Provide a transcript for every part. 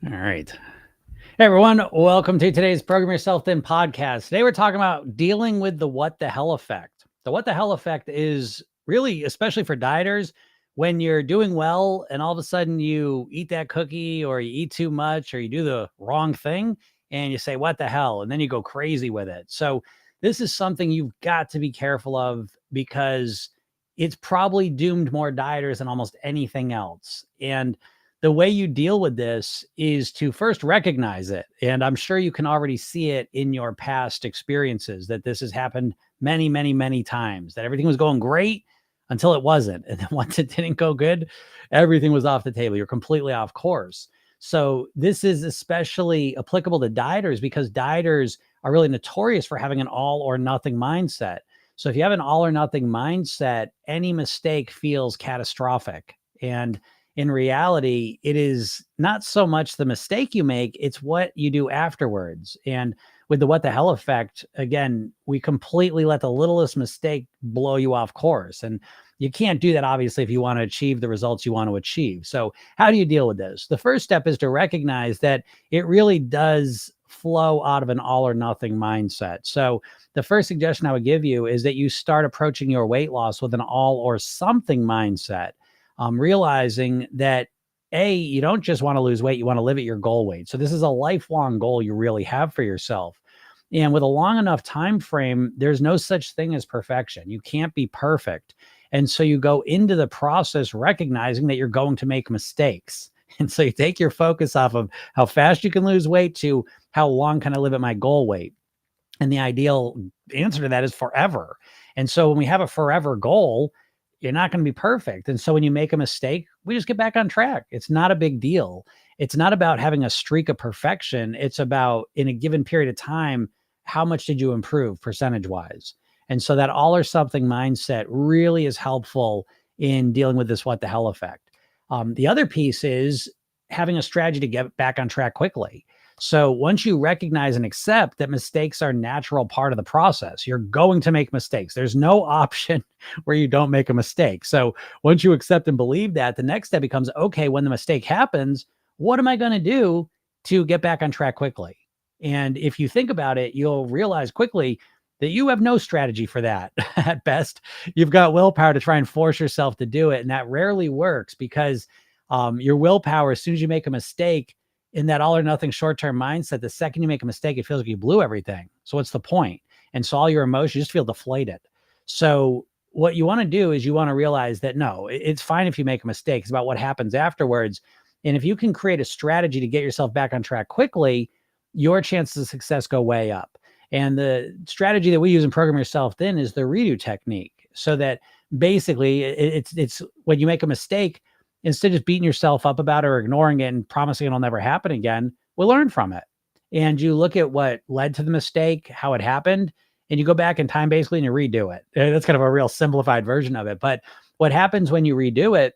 All right. Hey, everyone. Welcome to today's Program Yourself Thin podcast. Today, we're talking about dealing with the what the hell effect. The what the hell effect is really, especially for dieters, when you're doing well and all of a sudden you eat that cookie or you eat too much or you do the wrong thing and you say, what the hell? And then you go crazy with it. So, this is something you've got to be careful of because it's probably doomed more dieters than almost anything else. And the way you deal with this is to first recognize it. And I'm sure you can already see it in your past experiences that this has happened many, many, many times, that everything was going great until it wasn't. And then once it didn't go good, everything was off the table. You're completely off course. So this is especially applicable to dieters because dieters are really notorious for having an all or nothing mindset. So if you have an all or nothing mindset, any mistake feels catastrophic. And in reality, it is not so much the mistake you make, it's what you do afterwards. And with the what the hell effect, again, we completely let the littlest mistake blow you off course. And you can't do that, obviously, if you want to achieve the results you want to achieve. So how do you deal with this? The first step is to recognize that it really does flow out of an all or nothing mindset. So the first suggestion I would give you is that you start approaching your weight loss with an all or something mindset. Realizing that you don't just want to lose weight, you want to live at your goal weight. So this is a lifelong goal you really have for yourself. And with a long enough time frame, there's no such thing as perfection. You can't be perfect. And so you go into the process recognizing that you're going to make mistakes. And so you take your focus off of how fast you can lose weight to how long can I live at my goal weight? And the ideal answer to that is forever. And so when we have a forever goal, you're not going to be perfect. And so when you make a mistake, we just get back on track. It's not a big deal. It's not about having a streak of perfection. It's about in a given period of time, how much did you improve percentage wise? And so that all or something mindset really is helpful in dealing with this what the hell effect. The other piece is having a strategy to get back on track quickly. So once you recognize and accept that mistakes are a natural part of the process, you're going to make mistakes. There's no option where you don't make a mistake. So once you accept and believe that, the next step becomes, okay, when the mistake happens, what am I going to do to get back on track quickly? And if you think about it, you'll realize quickly that you have no strategy for that. At best, you've got willpower to try and force yourself to do it. And that rarely works because your willpower, as soon as you make a mistake, in that all or nothing short-term mindset, the second you make a mistake, it feels like you blew everything. So what's the point? And so all your emotions just feel deflated. So what you want to do is you want to realize that no, it's fine if you make a mistake. It's about what happens afterwards. And if you can create a strategy to get yourself back on track quickly, your chances of success go way up. And the strategy that we use in Program Yourself Thin is the redo technique. So that basically it's when you make a mistake, instead of just beating yourself up about it or ignoring it and promising it'll never happen again, we learn from it. And you look at what led to the mistake, how it happened, and you go back in time basically and you redo it. That's kind of a real simplified version of it. But what happens when you redo it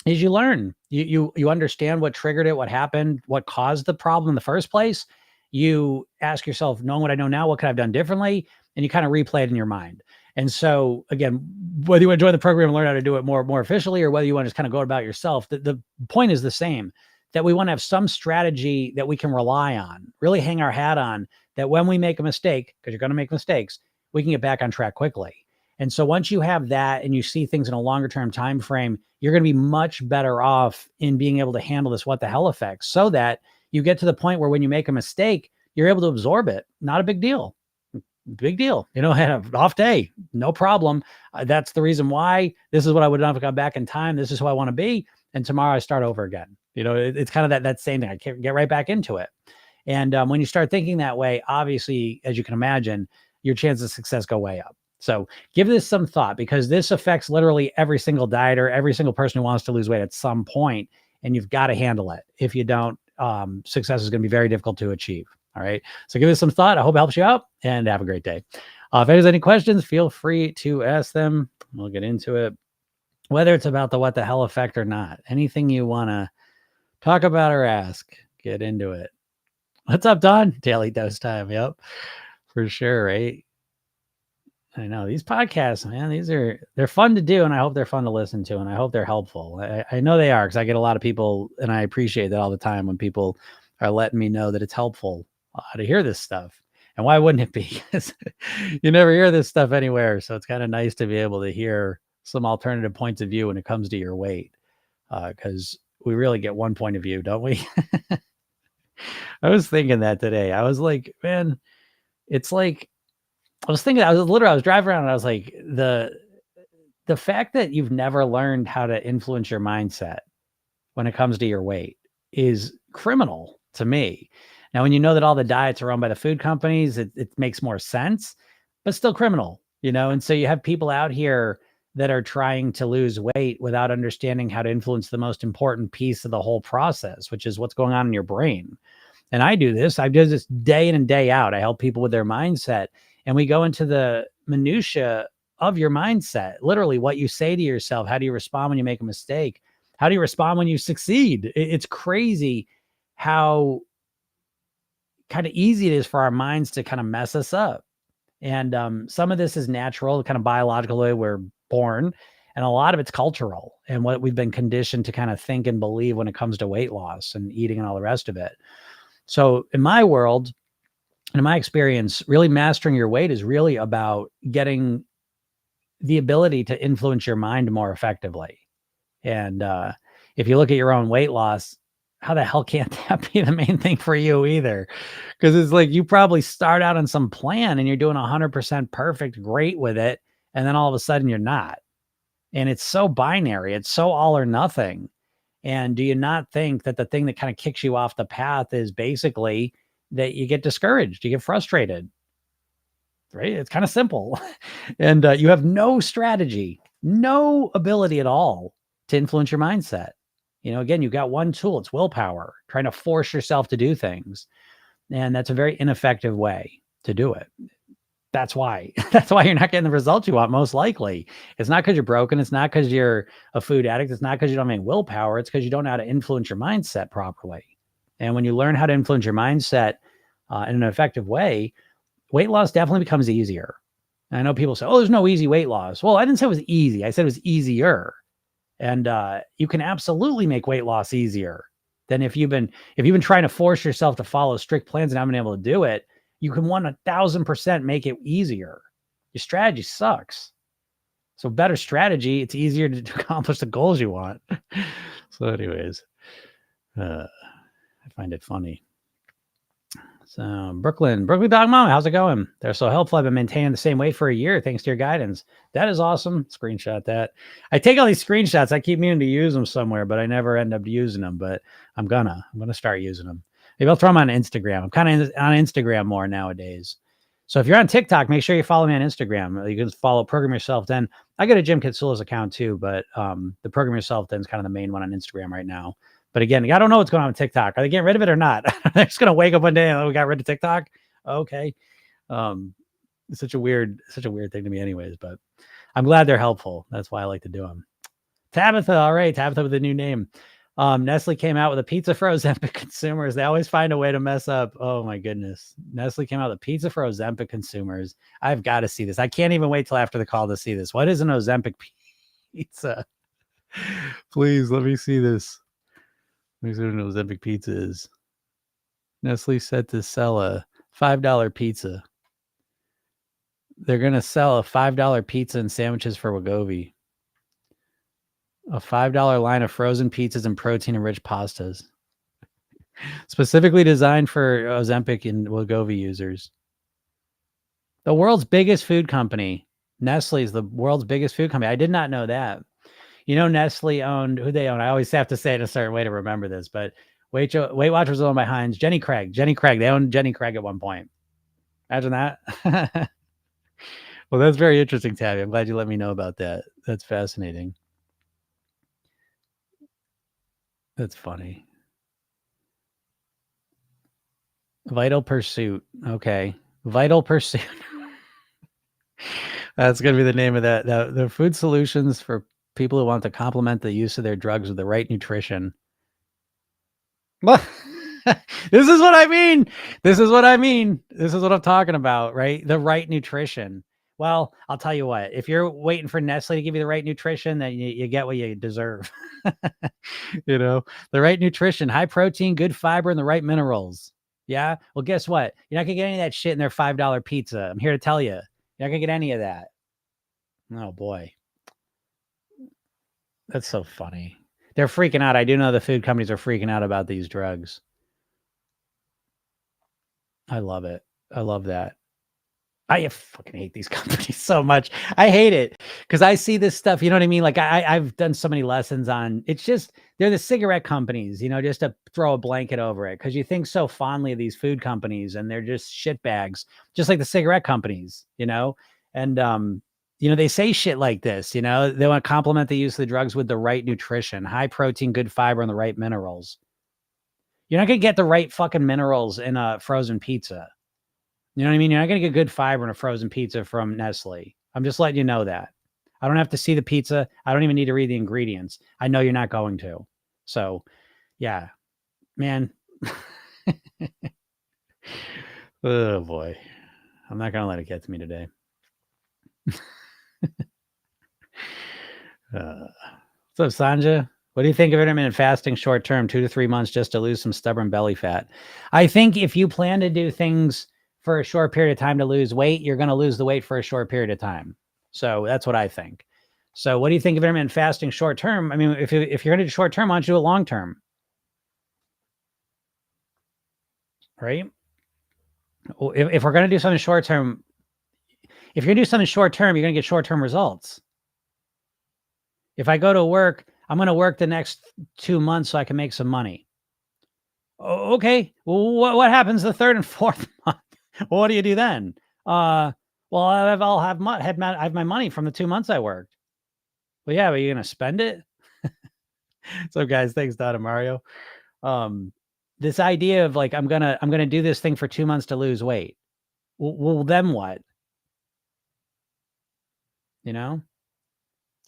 is you learn. You understand what triggered it, what happened, what caused the problem in the first place. You ask yourself, knowing what I know now, what could I have done differently? And you kind of replay it in your mind. And so again, whether you want to join the program and learn how to do it more officially, or whether you want to just kind of go about yourself, the point is the same, that we want to have some strategy that we can rely on, really hang our hat on, that when we make a mistake, because you're going to make mistakes, we can get back on track quickly. And so once you have that and you see things in a longer term time frame, you're going to be much better off in being able to handle this what the hell effect, so that you get to the point where when you make a mistake, you're able to absorb it. Not a big deal. Big deal. You know, I had an off day, no problem. That's the reason why. This is what I would have done if I got back in time. This is who I want to be. And tomorrow I start over again. You know, it's kind of that same thing. I can't get right back into it. And when you start thinking that way, obviously, as you can imagine, your chances of success go way up. So give this some thought, because this affects literally every single dieter, every single person who wants to lose weight at some point, and you've got to handle it. If you don't, success is going to be very difficult to achieve. All right. So give this some thought. I hope it helps you out, and have a great day. If there's any questions, feel free to ask them. We'll get into it, whether it's about the what the hell effect or not. Anything you want to Talk about or ask. Get into it. What's up, Don? Daily dose time. Yep, for sure. Right. I know these podcasts, man. They're fun to do, and I hope they're fun to listen to, and I hope they're helpful. I know they are because I get a lot of people, and I appreciate that all the time when people are letting me know that it's helpful to hear this stuff. And why wouldn't it be? 'Cause you never hear this stuff anywhere, so it's kind of nice to be able to hear some alternative points of view when it comes to your weight, because we really get one point of view, don't we? I was thinking that today. I was like, man, it's like I was driving around and I was like, the fact that you've never learned how to influence your mindset when it comes to your weight is criminal to me. Now, when you know that all the diets are run by the food companies, it makes more sense, but still criminal, you know? And so you have people out here that are trying to lose weight without understanding how to influence the most important piece of the whole process, which is what's going on in your brain. And I do this. I do this day in and day out. I help people with their mindset. And we go into the minutia of your mindset, literally what you say to yourself. How do you respond when you make a mistake? How do you respond when you succeed? It's crazy how kind of easy it is for our minds to kind of mess us up. And some of this is natural, kind of biological way we're born. And a lot of it's cultural and what we've been conditioned to kind of think and believe when it comes to weight loss and eating and all the rest of it. So in my world, and in my experience, really mastering your weight is really about getting the ability to influence your mind more effectively. And if you look at your own weight loss, how the hell can't that be the main thing for you either? Because it's like you probably start out on some plan and you're doing 100% perfect, great with it. And then all of a sudden you're not. And it's so binary. It's so all or nothing. And do you not think that the thing that kind of kicks you off the path is basically that you get discouraged, you get frustrated, right? It's kind of simple. And you have no strategy, no ability at all to influence your mindset. You know, again, you've got one tool, it's willpower, trying to force yourself to do things. And that's a very ineffective way to do it. That's why. That's why you're not getting the results you want, most likely. It's not because you're broken. It's not because you're a food addict. It's not because you don't have any willpower. It's because you don't know how to influence your mindset properly. And when you learn how to influence your mindset in an effective way, weight loss definitely becomes easier. And I know people say, oh, there's no easy weight loss. Well, I didn't say it was easy. I said it was easier. And you can absolutely make weight loss easier than if you've been trying to force yourself to follow strict plans and haven't been able to do it. You can 1000% make it easier. Your strategy sucks. So better strategy, it's easier to accomplish the goals you want. So anyways, I find it funny. So Brooklyn Dog Mom, how's it going? They're so helpful. I've been maintaining the same weight for a year thanks to your guidance. That is awesome. Screenshot that. I take all these screenshots. I keep meaning to use them somewhere, but I never end up using them. But I'm gonna start using them. Maybe I'll throw them on Instagram. I'm kind of on Instagram more nowadays. So if you're on TikTok, make sure you follow me on Instagram. You can follow Program Yourself Then. I got a Jim Katsoulis account too, but the Program Yourself Then is kind of the main one on Instagram right now. But again, I don't know what's going on with TikTok. Are they getting rid of it or not? They're just going to wake up one day and we got rid of TikTok. Okay. It's such a weird thing to me anyways, but I'm glad they're helpful. That's why I like to do them. Tabitha. All right. Tabitha with a new name. Nestle came out with a pizza for Ozempic consumers. They always find a way to mess up. Oh my goodness. Nestle came out with a pizza for Ozempic consumers. I've got to see this. I can't even wait till after the call to see this. What is an Ozempic pizza? Please let me see this. Let me see what an Ozempic pizza is. Nestle set to sell a $5 pizza. They're going to sell a $5 pizza and sandwiches for Wegovy. A $5 line of frozen pizzas and protein-enriched pastas. Specifically designed for Ozempic and Wegovy users. The world's biggest food company. Nestle is the world's biggest food company. I did not know that. You know, Nestle owned, who they own. I always have to say it a certain way to remember this, but Weight Watchers owned by Heinz. Jenny Craig. They owned Jenny Craig at one point. Imagine that. Well, that's very interesting, Tabby. I'm glad you let me know about that. That's fascinating. That's funny. Vital Pursuit. Okay. Vital Pursuit. That's going to be the name of that. The food solutions for people who want to complement the use of their drugs with the right nutrition. Well, this is what I mean. This is what I mean. This is what I'm talking about, right? The right nutrition. Well, I'll tell you what, if you're waiting for Nestle to give you the right nutrition, then you get what you deserve. The right nutrition, high protein, good fiber, and the right minerals. Yeah. Well, guess what? You're not going to get any of that shit in their $5 pizza. I'm here to tell you. You're not going to get any of that. Oh, boy. That's so funny. They're freaking out. I do know the food companies are freaking out about these drugs. I love it. I love that. I fucking hate these companies so much. I hate it because I see this stuff. You know what I mean? Like I've done so many lessons on. It's just they're the cigarette companies. Just to throw a blanket over it because you think so fondly of these food companies and they're just shitbags, just like the cigarette companies. And they say shit like this. They want to complement the use of the drugs with the right nutrition, high protein, good fiber, and the right minerals. You're not gonna get the right fucking minerals in a frozen pizza. You know what I mean? You're not going to get good fiber in a frozen pizza from Nestle. I'm just letting you know that. I don't have to see the pizza. I don't even need to read the ingredients. I know you're not going to. So, yeah, man. Oh, boy. I'm not going to let it get to me today. What's up, Sanja? What do you think of intermittent fasting short term, 2 to 3 months just to lose some stubborn belly fat? I think if you plan to do things for a short period of time to lose weight, you're going to lose the weight for a short period of time. So that's what I think. So what do you think of intermittent fasting short term? I mean, if you're going to do short term, why don't you do it long term? Right? If we're going to do something short term, if you're going to do something short term, you're going to get short term results. If I go to work, I'm going to work the next 2 months so I can make some money. Okay. Well, what happens the third and fourth month? What do you do then? Well, I'll have my money from the 2 months I worked. Well, yeah, but you're gonna spend it. So, guys, thanks, Donna Mario. This idea of like I'm gonna do this thing for 2 months to lose weight. Well, then what?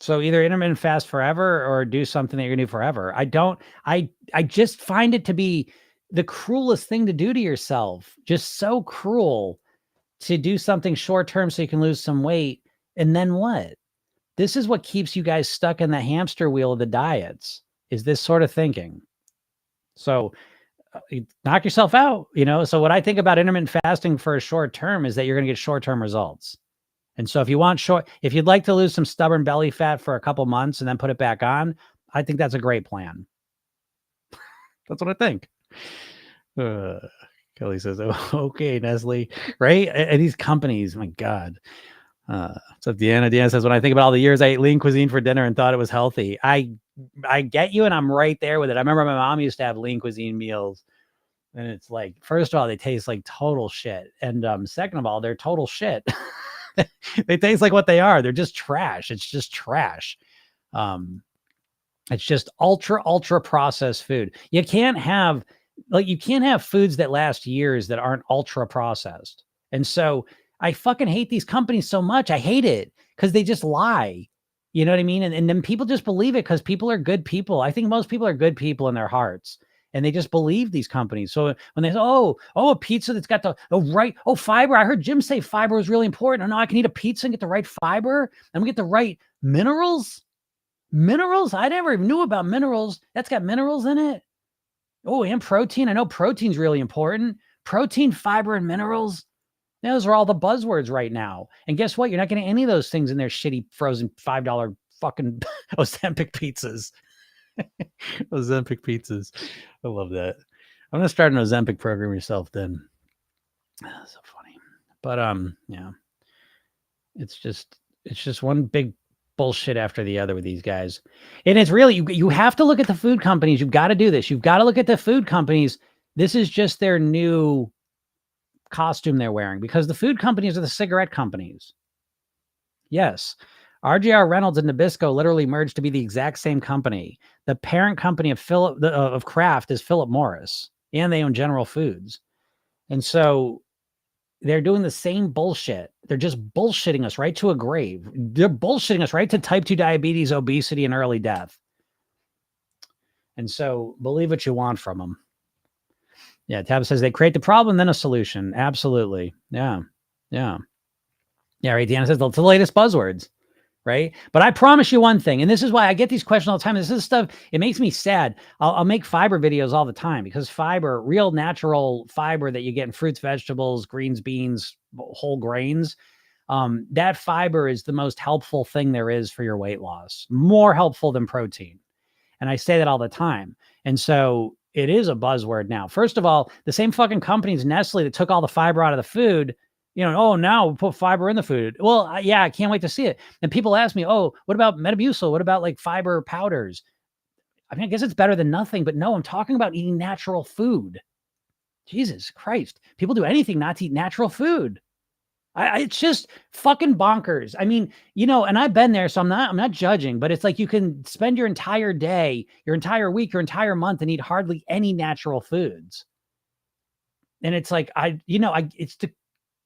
So either intermittent fast forever or do something that you're gonna do forever. I just find it to be the cruelest thing to do to yourself. Just so cruel to do something short term so you can lose some weight. And then what? This is what keeps you guys stuck in the hamster wheel of the diets, is this sort of thinking. So knock yourself out, So what I think about intermittent fasting for a short term is that you're going to get short-term results. And so if you'd like to lose some stubborn belly fat for a couple months and then put it back on, I think that's a great plan. That's what I think. Kelly says, oh, okay, Nestle, right? And these companies, my God. What's up, Deanna? Deanna says, when I think about all the years I ate lean cuisine for dinner and thought it was healthy, I get you, and I'm right there with it. I remember my mom used to have lean cuisine meals, and it's like, first of all, they taste like total shit, and second of all, they're total shit. They taste like what they are. They're just trash. It's just trash. It's just ultra processed food. You can't have foods that last years that aren't ultra processed. And so I fucking hate these companies so much. I hate it because they just lie. You know what I mean? And then people just believe it because people are good people. I think most people are good people in their hearts. And they just believe these companies. So when they say, a pizza that's got the right, fiber. I heard Jim say fiber was really important. Oh, no, I can eat a pizza and get the right fiber and get the right minerals. Minerals? I never even knew about minerals. That's got minerals in it. Oh, and protein. I know protein's really important. Protein, fiber, and minerals. Those are all the buzzwords right now. And guess what? You're not getting any of those things in their shitty frozen $5 fucking Ozempic pizzas. Ozempic pizzas. I love that. I'm gonna start an Ozempic program yourself then. That's so funny. But yeah. It's just one big bullshit after the other with these guys. And it's really you have to look at the food companies. You've got to do this. You've got to look at the food companies. This is just their new costume they're wearing because the food companies are the cigarette companies. Yes. RJR Reynolds and Nabisco literally merged to be the exact same company. The parent company of Kraft is Philip Morris, and they own General Foods. And so they're doing the same bullshit. They're just bullshitting us right to a grave. They're bullshitting us right to type 2 diabetes, obesity, and early death. And so believe what you want from them. Yeah, Tab says they create the problem, then a solution. Absolutely. Yeah. Yeah. Yeah, right. Deanna says it's the latest buzzwords, right? But I promise you one thing, and this is why I get these questions all the time. This is stuff, it makes me sad. I'll make fiber videos all the time because fiber, real natural fiber that you get in fruits, vegetables, greens, beans, whole grains, that fiber is the most helpful thing there is for your weight loss, more helpful than protein. And I say that all the time. And so it is a buzzword now. First of all, the same fucking companies, Nestle, that took all the fiber out of the food, oh, now we put fiber in the food. Well, yeah, I can't wait to see it. And people ask me, oh, what about Metamucil? What about like fiber powders? I mean, I guess it's better than nothing, but no, I'm talking about eating natural food. Jesus Christ. People do anything not to eat natural food. It's just fucking bonkers. I mean, and I've been there, so I'm not judging, but it's like you can spend your entire day, your entire week, your entire month and eat hardly any natural foods. And it's like,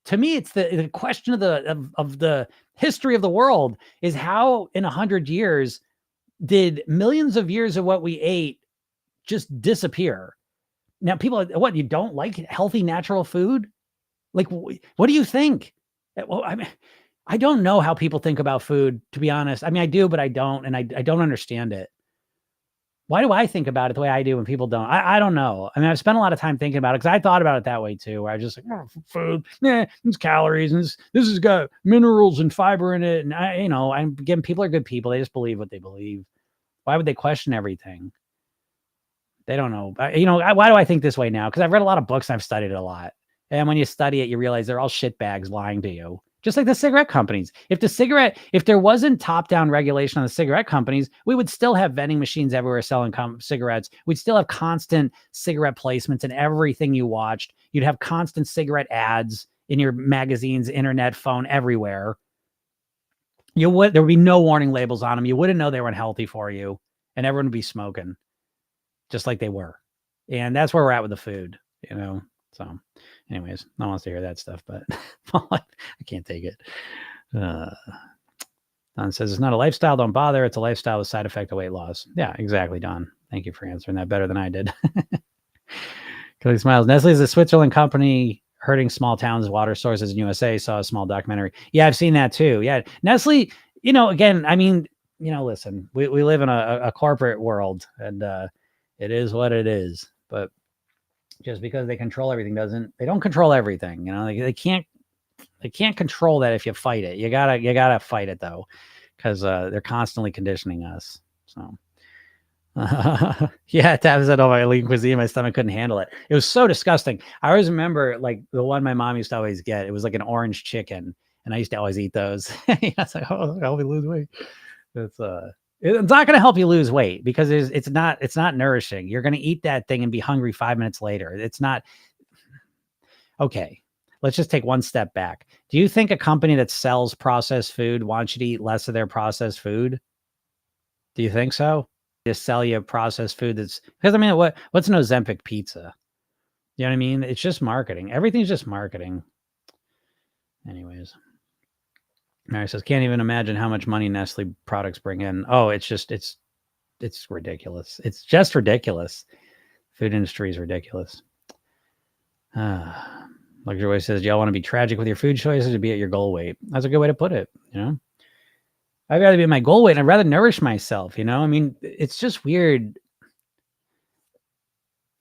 to me, it's the question of the history of the world is how in 100 years did millions of years of what we ate just disappear? Now people, what, you don't like healthy natural food? Like, what do you think? Well, I mean, I don't know how people think about food, to be honest. I mean, I do, but I don't, and I don't understand it. Why do I think about it the way I do when people don't? I don't know. I mean, I've spent a lot of time thinking about it because I thought about it that way too, where I just like, oh, food, it's calories, and this has got minerals and fiber in it. And I'm getting, people are good people. They just believe what they believe. Why would they question everything? They don't know. Why do I think this way now? Because I've read a lot of books and I've studied it a lot. And when you study it, you realize they're all shitbags lying to you. Just like the cigarette companies. If there wasn't top-down regulation on the cigarette companies, we would still have vending machines everywhere selling cigarettes. We'd still have constant cigarette placements in everything you watched. You'd have constant cigarette ads in your magazines, internet, phone, everywhere. There would be no warning labels on them. You wouldn't know they were unhealthy for you, and everyone would be smoking, just like they were. And that's where we're at with the food, So, anyways, no one wants to hear that stuff, but I can't take it. Don says, it's not a lifestyle, don't bother. It's a lifestyle with side effect of weight loss. Yeah, exactly, Don. Thank you for answering that better than I did. Kelly smiles. Nestle is a Switzerland company hurting small towns, water sources in USA. Saw a small documentary. Yeah, I've seen that too. Yeah, Nestle, again, I mean, listen, we live in a corporate world, and it is what it is. But just because they control everything they don't control everything. They can't control that if you fight it. You gotta fight it though, because they're constantly conditioning us. So yeah, Tab said, oh, my lean cuisine, my stomach couldn't handle it. It was so disgusting. I always remember like the one my mom used to always get. It was like an orange chicken, and I used to always eat those. It's like, oh, help me lose weight. It's not going to help you lose weight because it's not nourishing. You're going to eat that thing and be hungry 5 minutes later. It's not. Okay. Let's just take one step back. Do you think a company that sells processed food wants you to eat less of their processed food? Do you think so? Just sell you processed food because I mean, what's an Ozempic pizza? You know what I mean? It's just marketing. Everything's just marketing. Anyways. Mary says, can't even imagine how much money Nestle products bring in. Oh, it's ridiculous. It's just ridiculous. Food industry is ridiculous. Luxury says, y'all want to be tragic with your food choices or be at your goal weight? That's a good way to put it. I'd rather be at my goal weight and I'd rather nourish myself. I mean, it's just weird.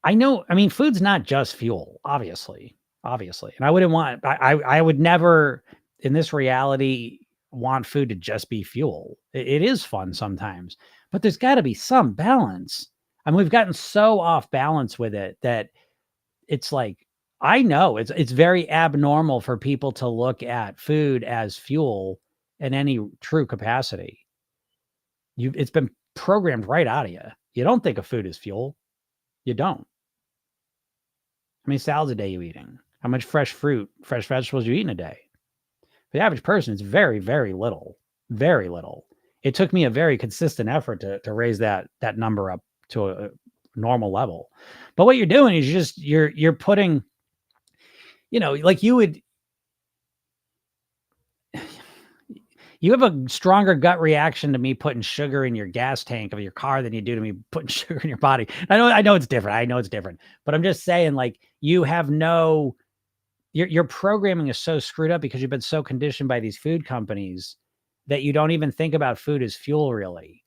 I know, I mean, food's not just fuel, obviously. And I would never in this reality want food to just be fuel. It is fun sometimes, but there's got to be some balance. I mean, we've gotten so off balance with it that it's like, I know it's very abnormal for people to look at food as fuel in any true capacity. It's been programmed right out of you. You don't think of food as fuel. You don't. How many salads a day you eating? How much fresh fruit, fresh vegetables you eat in a day? For the average person, it's very, very little. Very little. It took me a very consistent effort to raise that number up to a normal level. But what you're doing is you're putting, like you would, You have a stronger gut reaction to me putting sugar in your gas tank of your car than you do to me putting sugar in your body. I know it's different. I know it's different, but I'm just saying, like, you have no, your programming is so screwed up because you've been so conditioned by these food companies that you don't even think about food as fuel, really.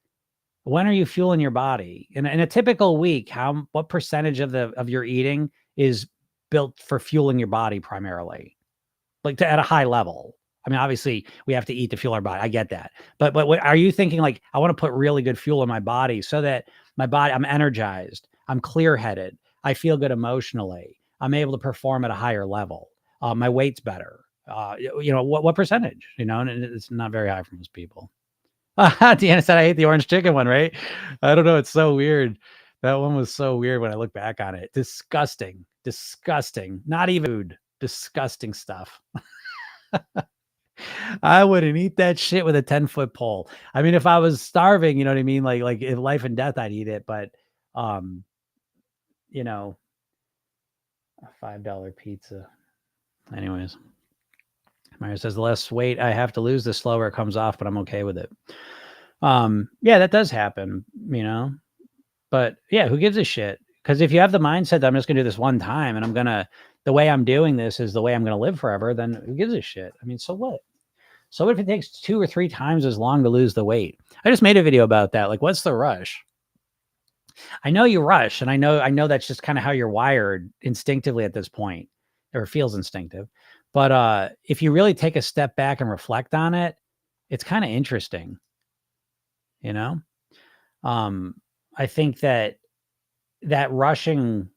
When are you fueling your body? In a typical week, what percentage of your eating is built for fueling your body primarily? Like, at a high level. I mean, obviously, we have to eat to fuel our body. I get that. But what are you thinking, like, I want to put really good fuel in my body so that I'm energized, I'm clear-headed, I feel good emotionally, I'm able to perform at a higher level, my weight's better. What percentage? And it's not very high for most people. Deanna said, I hate the orange chicken one, right? I don't know. It's so weird. That one was so weird when I look back on it. Disgusting. Disgusting. Not even food. Disgusting stuff. I wouldn't eat that shit with a 10-foot pole. I mean, if I was starving, you know what I mean? Like if life and death, I'd eat it. But, um, you know, a $5 pizza. Anyways, Myra says, the less weight I have to lose, the slower it comes off, but I'm okay with it. Yeah, that does happen, but yeah, who gives a shit? Because if you have the mindset that I'm just going to do this one time and the way I'm doing this is the way I'm going to live forever, then who gives a shit? I mean, so what? So what if it takes 2 or 3 times as long to lose the weight? I just made a video about that. Like, what's the rush? I know you rush, and I know that's just kind of how you're wired instinctively at this point, or it feels instinctive. But if you really take a step back and reflect on it, it's kind of interesting. I think that rushing,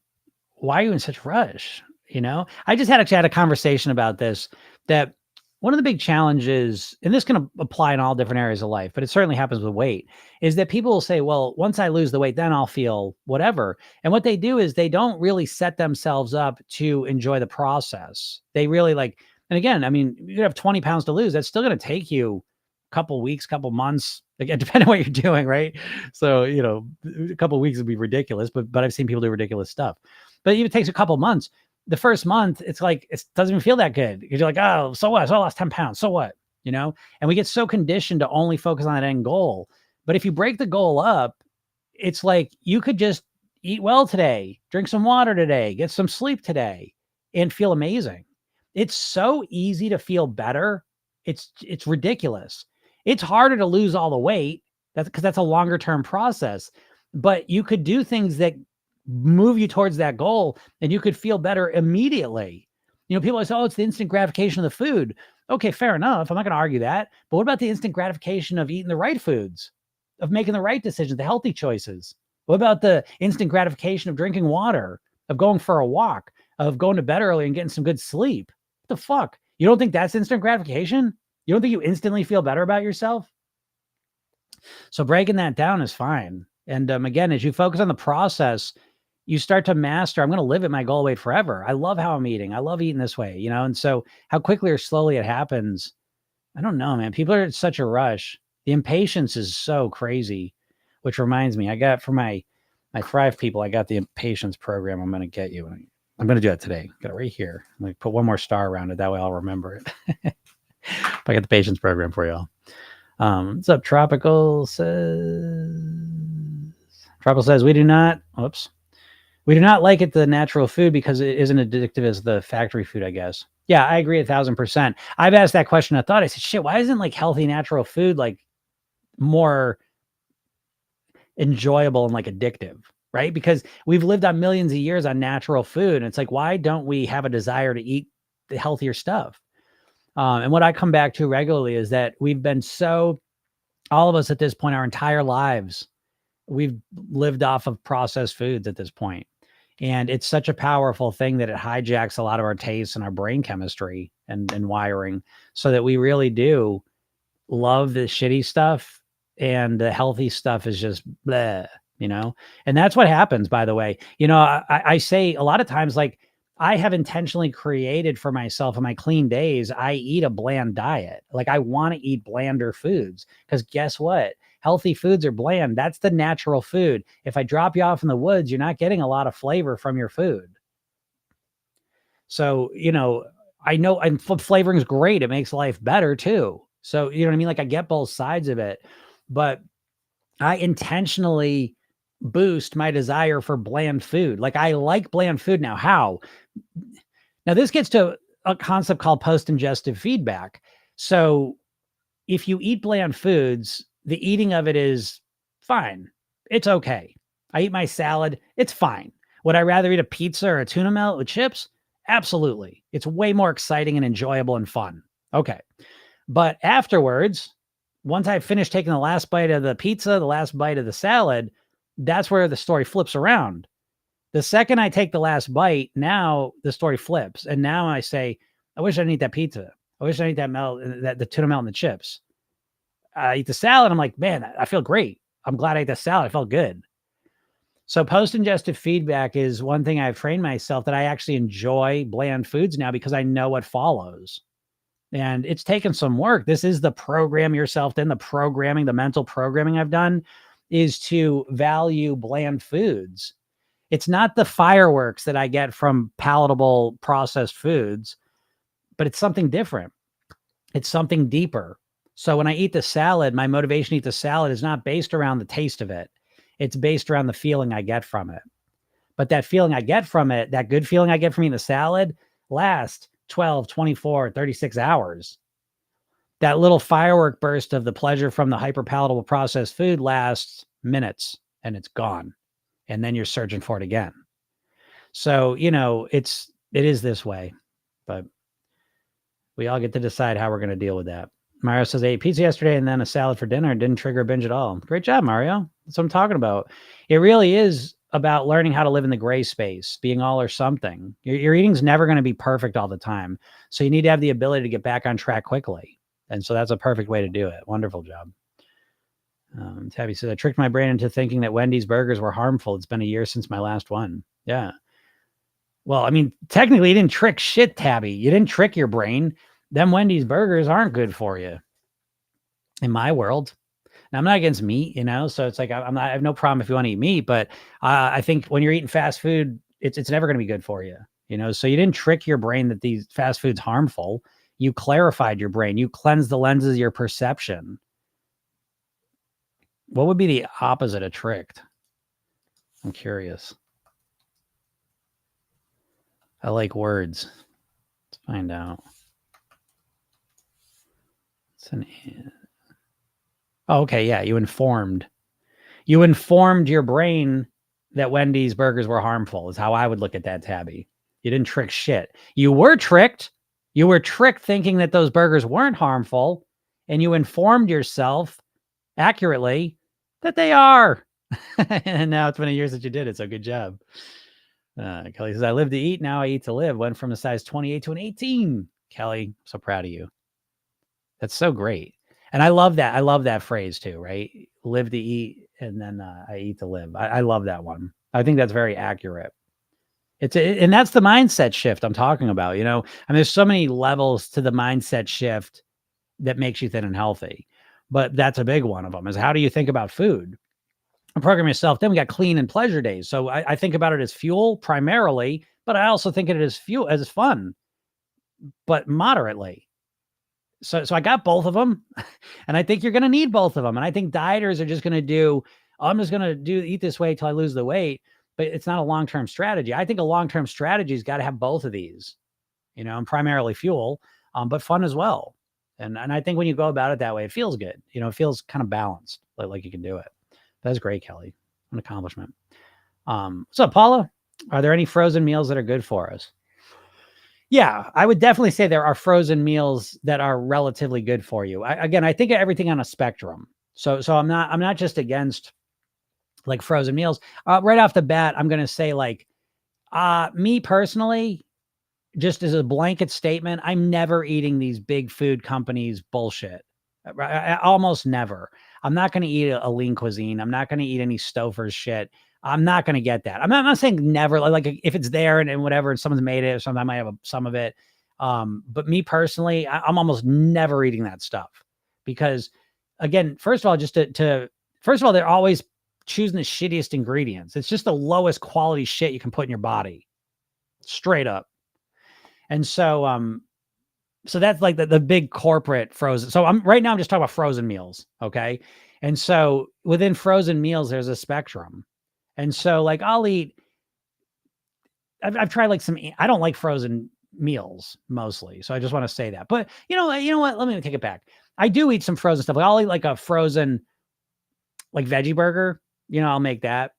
why are you in such rush? I just actually had a conversation about this, that one of the big challenges, and this can apply in all different areas of life, but it certainly happens with weight, is that people will say, well, once I lose the weight, then I'll feel whatever. And what they do is they don't really set themselves up to enjoy the process. They really and again, I mean, you have 20 pounds to lose. That's still going to take you a couple weeks, couple months, again, depending on what you're doing, right? So, a couple weeks would be ridiculous, but I've seen people do ridiculous stuff. But even it takes a couple months. The first month, it's like, it doesn't even feel that good. You're like, oh, so what? So I lost 10 pounds. So what? And we get so conditioned to only focus on that end goal. But if you break the goal up, it's like you could just eat well today, drink some water today, get some sleep today, and feel amazing. It's so easy to feel better. It's ridiculous. It's harder to lose all the weight. That's because that's a longer term process. But you could do things that move you towards that goal, and you could feel better immediately. People always say, oh, it's the instant gratification of the food. Okay, fair enough. I'm not going to argue that. But what about the instant gratification of eating the right foods, of making the right decisions, the healthy choices? What about the instant gratification of drinking water, of going for a walk, of going to bed early and getting some good sleep? What the fuck? You don't think that's instant gratification? You don't think you instantly feel better about yourself? So breaking that down is fine. And again, as you focus on the process, you start to master, I'm going to live at my goal weight forever. I love how I'm eating. I love eating this way, And so how quickly or slowly it happens, I don't know, man. People are in such a rush. The impatience is so crazy, which reminds me, I got for my Thrive people, I got the impatience program. I'm going to get you. I'm going to do that today. Got it right here. I'm going to put one more star around it. That way I'll remember it. I got the patience program for y'all. What's up? Tropical says, we do not like it, the natural food, because it isn't addictive as the factory food, I guess. Yeah, I agree 1,000%. I've asked that question. I said, shit, why isn't healthy natural food more enjoyable and addictive, right? Because we've lived on millions of years on natural food. And it's why don't we have a desire to eat the healthier stuff? And what I come back to regularly is that we've been all of us at this point, our entire lives, we've lived off of processed foods at this point. And it's such a powerful thing that it hijacks a lot of our tastes and our brain chemistry and wiring, so that we really do love the shitty stuff, and the healthy stuff is just bleh, and that's what happens, by the way. I say a lot of times, I have intentionally created for myself in my clean days, I eat a bland diet. I want to eat blander foods, because guess what? Healthy foods are bland. That's the natural food. If I drop you off in the woods, you're not getting a lot of flavor from your food. So, I know, and flavoring is great. It makes life better too. So, you know what I mean? Like I get both sides of it, but I intentionally boost my desire for bland food. Like I like bland food now. How? Now this gets to a concept called post-ingestive feedback. So if you eat bland foods, the eating of it is fine. It's okay. I eat my salad. It's fine. Would I rather eat a pizza or a tuna melt with chips? Absolutely. It's way more exciting and enjoyable and fun. Okay. But afterwards, once I finish taking the last bite of the pizza, the last bite of the salad, that's where the story flips around. The second I take the last bite, now the story flips. And now I say, I wish I didn't eat that pizza. I wish I didn't eat that melt, the tuna melt and the chips. I eat the salad. I'm like, man, I feel great. I'm glad I ate the salad. I felt good. So post-ingestive feedback is one thing I've trained myself that I actually enjoy bland foods now because I know what follows. And it's taken some work. This is the program yourself in, the programming, the mental programming I've done is to value bland foods. It's not the fireworks that I get from palatable processed foods, but it's something different. It's something deeper. So when I eat the salad, my motivation to eat the salad is not based around the taste of it. It's based around the feeling I get from it. But that feeling I get from it, that good feeling I get from eating the salad, lasts 12, 24, 36 hours. That little firework burst of the pleasure from the hyperpalatable processed food lasts minutes and it's gone. And then you're searching for it again. So, you know, it is this way, but we all get to decide how we're going to deal with that. Mario says, I ate pizza yesterday and then a salad for dinner and didn't trigger a binge at all. Great job, Mario. That's what I'm talking about. It really is about learning how to live in the gray space, being all or something. Your eating's never going to be perfect all the time. So you need to have the ability to get back on track quickly. And so that's a perfect way to do it. Wonderful job. Tabby says, I tricked my brain into thinking that Wendy's burgers were harmful. It's been a year since my last one. Yeah. Well, I mean, technically you didn't trick shit, Tabby. You didn't trick your brain. Them Wendy's burgers aren't good for you in my world. Now, I'm not against meat, you know, so it's like, I have no problem if you want to eat meat, but I think when you're eating fast food, it's never going to be good for you, you know? So you didn't trick your brain that these fast food's harmful. You clarified your brain. You cleansed the lenses of your perception. What would be the opposite of tricked? I'm curious. I like words. Let's find out. Oh, okay. Yeah. You informed your brain that Wendy's burgers were harmful is how I would look at that, Tabby. You didn't trick shit. You were tricked. You were tricked thinking that those burgers weren't harmful. And you informed yourself accurately that they are. And now it's been a year since you did it. So good job. Kelly says, I live to eat. Now I eat to live. Went from a size 28 to an 18. Kelly, so proud of you. That's so great. And I love that. I love that phrase too, right? Live to eat. And then I eat to live. I love that one. I think that's very accurate. And that's the mindset shift I'm talking about. You know, I mean, there's so many levels to the mindset shift that makes you thin and healthy, but that's a big one of them is how do you think about food? Program yourself. Then we got clean and pleasure days. So I think about it as fuel primarily, but I also think of it as fuel, as fun, but moderately. So I got both of them, and I think you're going to need both of them. And I think dieters are just going to do, I'm just going to eat this way till I lose the weight, but it's not a long-term strategy. I think a long-term strategy has got to have both of these, you know, and primarily fuel, but fun as well. And I think when you go about it that way, it feels good. You know, it feels kind of balanced, like you can do it. That's great, Kelly. An accomplishment. What's up, Paula? Are there any frozen meals that are good for us? Yeah, I would definitely say there are frozen meals that are relatively good for you. I think of everything on a spectrum. So I'm not just against like frozen meals. Right off the bat, I'm going to say like, me personally, just as a blanket statement, I'm never eating these big food companies bullshit. Almost never. I'm not going to eat a lean cuisine. I'm not going to eat any Stouffer's shit. I'm not going to get that. I'm not saying never, like if it's there and whatever, and someone's made it or something, I might have some of it. But me personally, I'm almost never eating that stuff because again, first of all, they're always choosing the shittiest ingredients. It's just the lowest quality shit you can put in your body straight up. And so, So that's like the big corporate frozen. So right now I'm just talking about frozen meals. Okay. And so within frozen meals, there's a spectrum. And so like I've tried like I don't like frozen meals mostly. So I just want to say that, but you know what? Let me take it back. I do eat some frozen stuff. Like I'll eat like a frozen, like veggie burger, I'll make that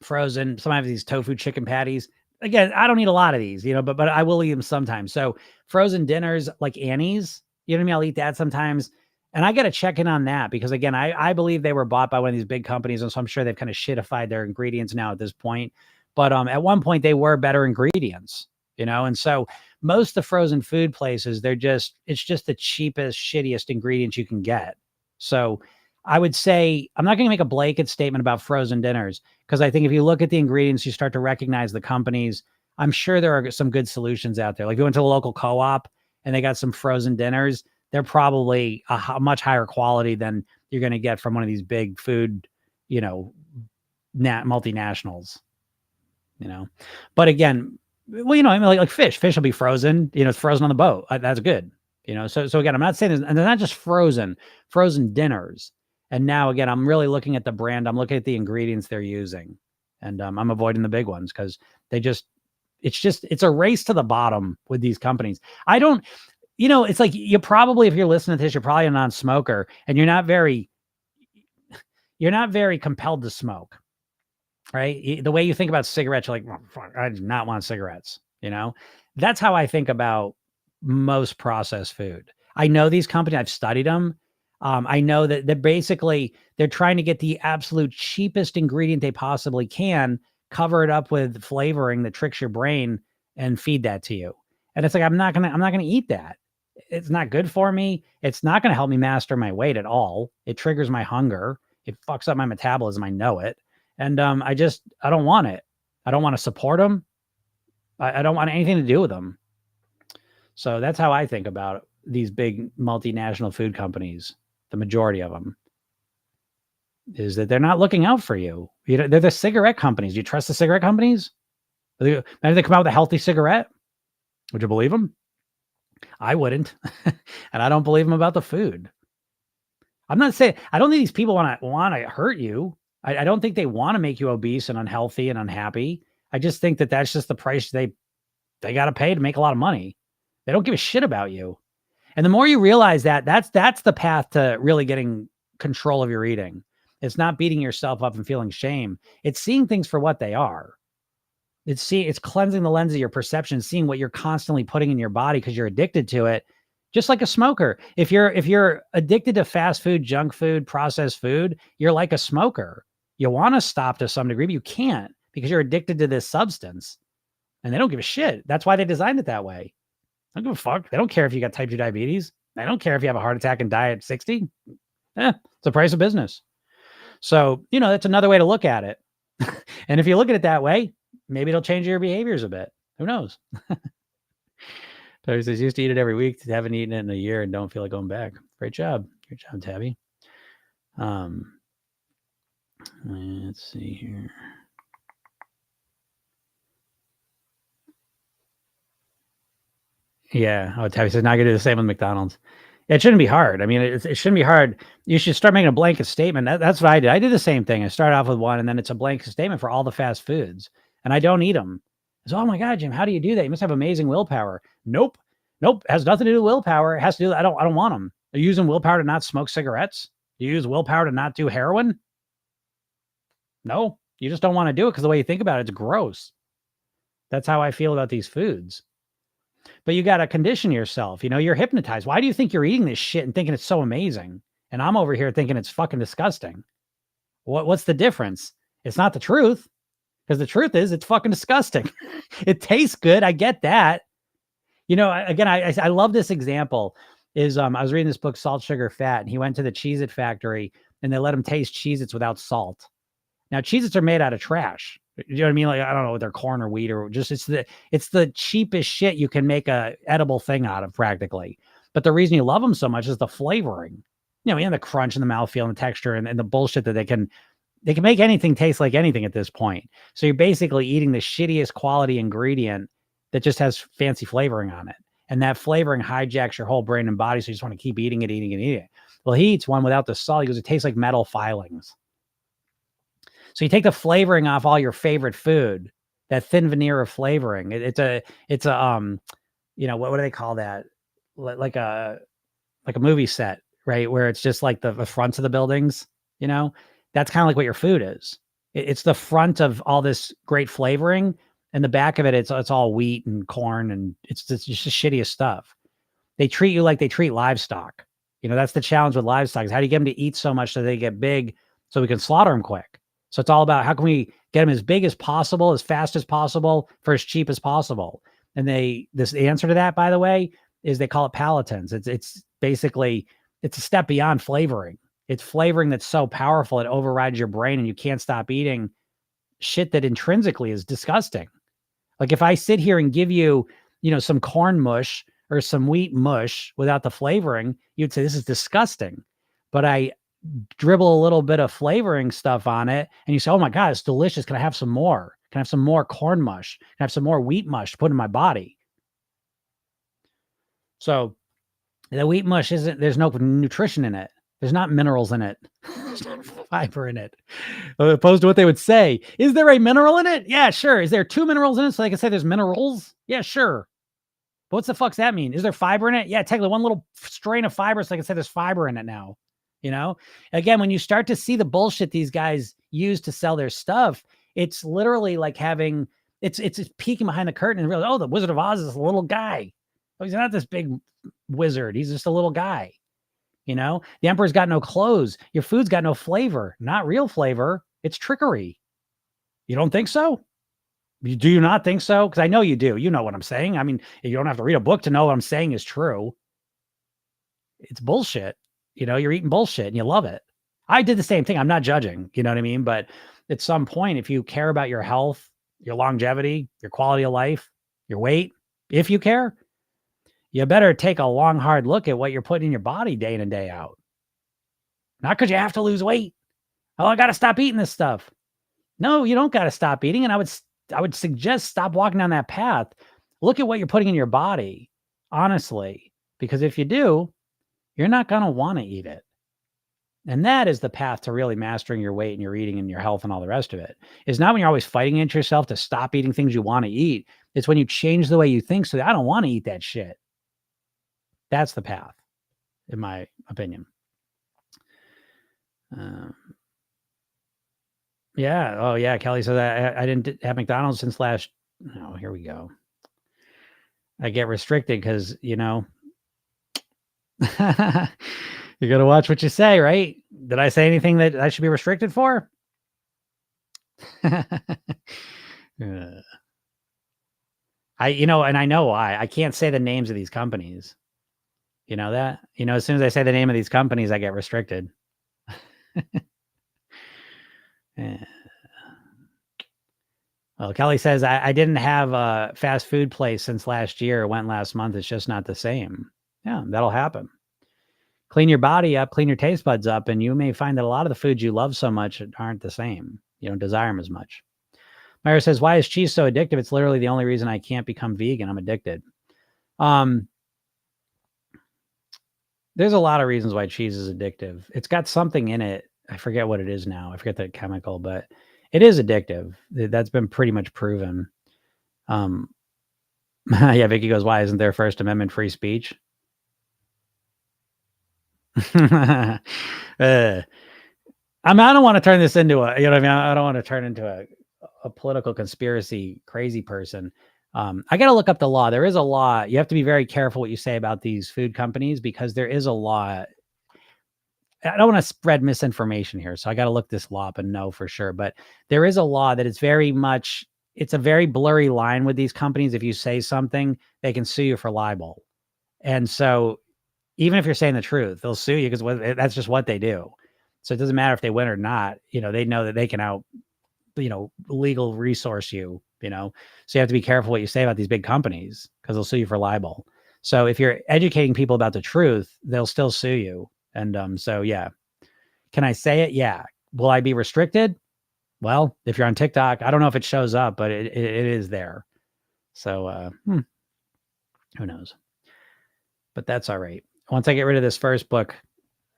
frozen. Sometimes these tofu chicken patties. Again, I don't eat a lot of these, but I will eat them sometimes. So frozen dinners like Annie's, you know what I mean? I'll eat that sometimes. And I got to check in on that because again, I believe they were bought by one of these big companies. And so I'm sure they've kind of shitified their ingredients now at this point. But at one point they were better ingredients, and so most of the frozen food places, it's just the cheapest, shittiest ingredients you can get. So I would say I'm not going to make a blanket statement about frozen dinners because I think if you look at the ingredients, you start to recognize the companies. I'm sure there are some good solutions out there. Like if you went to a local co-op and they got some frozen dinners, they're probably a much higher quality than you're going to get from one of these big food, multinationals, But again, well, I mean, like fish will be frozen, it's frozen on the boat. That's good. So again, I'm not saying this, and they're not just frozen dinners. And now again, I'm really looking at the brand. I'm looking at the ingredients they're using, and I'm avoiding the big ones because it's a race to the bottom with these companies. I don't, it's like you probably, if you're listening to this, you're probably a non-smoker and you're not very compelled to smoke, right? The way you think about cigarettes, you're like, oh, fuck, I do not want cigarettes. That's how I think about most processed food. I know these companies, I've studied them. I know that they're trying to get the absolute cheapest ingredient they possibly can, cover it up with flavoring that tricks your brain and feed that to you. And it's like, I'm not going to eat that. It's not good for me. It's not going to help me master my weight at all. It triggers my hunger. It fucks up my metabolism. I know it. And I don't want it. I don't want to support them. I don't want anything to do with them. So that's how I think about these big multinational food companies. The majority of them is that they're not looking out for you. They're the cigarette companies. Do you trust the cigarette companies? Maybe they come out with a healthy cigarette. Would you believe them? I wouldn't. And I don't believe them about the food. I'm not saying, I don't think these people want to hurt you. I don't think they want to make you obese and unhealthy and unhappy. I just think that that's just the price they got to pay to make a lot of money. They don't give a shit about you. And the more you realize that's the path to really getting control of your eating. It's not beating yourself up and feeling shame. It's seeing things for what they are. It's cleansing the lens of your perception, seeing what you're constantly putting in your body because you're addicted to it. Just like a smoker. If you're addicted to fast food, junk food, processed food, you're like a smoker. You want to stop to some degree, but you can't because you're addicted to this substance. And they don't give a shit. That's why they designed it that way. They don't give a fuck. They don't care if you got type 2 diabetes. They don't care if you have a heart attack and die at 60. It's the price of business. So, that's another way to look at it. And if you look at it that way, maybe it'll change your behaviors a bit. Who knows? Tabby says, used to eat it every week. Haven't eaten it in a year and don't feel like going back. Great job. Great job, Tabby. Let's see here. Yeah. Oh, Tabby says, not going to do the same with McDonald's. It shouldn't be hard. I mean, it shouldn't be hard. You should start making a blanket statement. That's what I did. I did the same thing. I started off with one, and then it's a blanket statement for all the fast foods, and I don't eat them. So, oh my God, Jim, how do you do that? You must have amazing willpower. Nope. It has nothing to do with willpower. It has to do. I don't want them. Are you using willpower to not smoke cigarettes? Do you use willpower to not do heroin? No, you just don't want to do it because the way you think about it, it's gross. That's how I feel about these foods. But you got to condition yourself. You're hypnotized. Why do you think you're eating this shit and thinking it's so amazing? And I'm over here thinking it's fucking disgusting. What's the difference? It's not the truth, because the truth is it's fucking disgusting. It tastes good. I get that. Again, I love this example. I was reading this book, Salt, Sugar, Fat, and he went to the Cheez-It factory and they let him taste Cheez-Its without salt. Now, Cheez-Its are made out of trash. You know what I mean? Like, I don't know, they're corn or wheat or just, it's the cheapest shit you can make a edible thing out of practically. But the reason you love them so much is the flavoring, and the crunch and the mouthfeel and the texture and the bullshit that they can make anything taste like anything at this point. So you're basically eating the shittiest quality ingredient that just has fancy flavoring on it. And that flavoring hijacks your whole brain and body. So you just want to keep eating it, eating it, eating it. Well, he eats one without the salt. He goes, it tastes like metal filings. So you take the flavoring off all your favorite food, that thin veneer of flavoring. It's a what do they call that? Like a movie set, right? Where it's just like the fronts of the buildings, that's kind of like what your food is. It's the front of all this great flavoring, and the back of it, it's all wheat and corn, and it's just the shittiest stuff. They treat you like they treat livestock. That's the challenge with livestock, is how do you get them to eat so much so they get big so we can slaughter them quick? So it's all about how can we get them as big as possible, as fast as possible, for as cheap as possible. And the answer to that, by the way, is they call it palatins. It's basically, it's a step beyond flavoring. It's flavoring that's so powerful it overrides your brain and you can't stop eating shit that intrinsically is disgusting. Like if I sit here and give you, some corn mush or some wheat mush without the flavoring, you'd say this is disgusting. But I dribble a little bit of flavoring stuff on it and you say, oh my God, it's delicious. Can I have some more? Can I have some more corn mush? Can I have some more wheat mush to put in my body? So the wheat mush there's no nutrition in it. There's not minerals in it. There's not fiber in it. Opposed to what they would say. Is there a mineral in it? Yeah, sure. Is there 2 minerals in it so they can say there's minerals? Yeah, sure. But what's the fuck's that mean? Is there fiber in it? Yeah, technically one little strain of fiber so they can say there's fiber in it now. Again, when you start to see the bullshit these guys use to sell their stuff, it's literally like having, it's peeking behind the curtain and realize, oh, the Wizard of Oz is a little guy. Oh, he's not this big wizard. He's just a little guy. The emperor's got no clothes. Your food's got no flavor. Not real flavor. It's trickery. You don't think so? Do you not think so? Because I know you do. You know what I'm saying. I mean, you don't have to read a book to know what I'm saying is true. It's bullshit. You're eating bullshit and you love it. I did the same thing. I'm not judging. You know what I mean? But at some point, if you care about your health, your longevity, your quality of life, your weight, if you care, you better take a long, hard look at what you're putting in your body day in and day out. Not because you have to lose weight. Oh, I got to stop eating this stuff. No, you don't got to stop eating. And I would suggest stop walking down that path. Look at what you're putting in your body, honestly, because if you do, you're not going to want to eat it. And that is the path to really mastering your weight and your eating and your health and all the rest of it. Is not when you're always fighting against yourself to stop eating things you want to eat. It's when you change the way you think. So I don't want to eat that shit. That's the path, in my opinion. Yeah. Oh, yeah. Kelly says I didn't have McDonald's since last. Oh, here we go. I get restricted because, you got to watch what you say, right? Did I say anything that I should be restricted for? And I know why. I can't say the names of these companies. You know that? As soon as I say the name of these companies, I get restricted. Yeah. Well, Kelly says, I didn't have a fast food place since last year. It went last month. It's just not the same. Yeah, that'll happen. Clean your body up, clean your taste buds up, and you may find that a lot of the foods you love so much aren't the same. You don't desire them as much. Myra says, why is cheese so addictive? It's literally the only reason I can't become vegan. I'm addicted. There's a lot of reasons why cheese is addictive. It's got something in it. I forget what it is now. I forget the chemical, but it is addictive. That's been pretty much proven. Yeah, Vicky goes, why isn't there First Amendment free speech? I don't want to turn this into I don't want to turn into a political conspiracy crazy person. I got to look up the law. There is a law. You have to be very careful what you say about these food companies because there is a law. I don't want to spread misinformation here, so I got to look this law up and know for sure. But there is a law that is it's a very blurry line with these companies. If you say something, they can sue you for libel. And so even if you're saying the truth, they'll sue you because that's just what they do. So it doesn't matter if they win or not. They know that they can legal resource you, So you have to be careful what you say about these big companies because they'll sue you for libel. So if you're educating people about the truth, they'll still sue you. And so, yeah. Can I say it? Yeah. Will I be restricted? Well, if you're on TikTok, I don't know if it shows up, but it is there. So who knows? but that's all right. Once I get rid of this first book,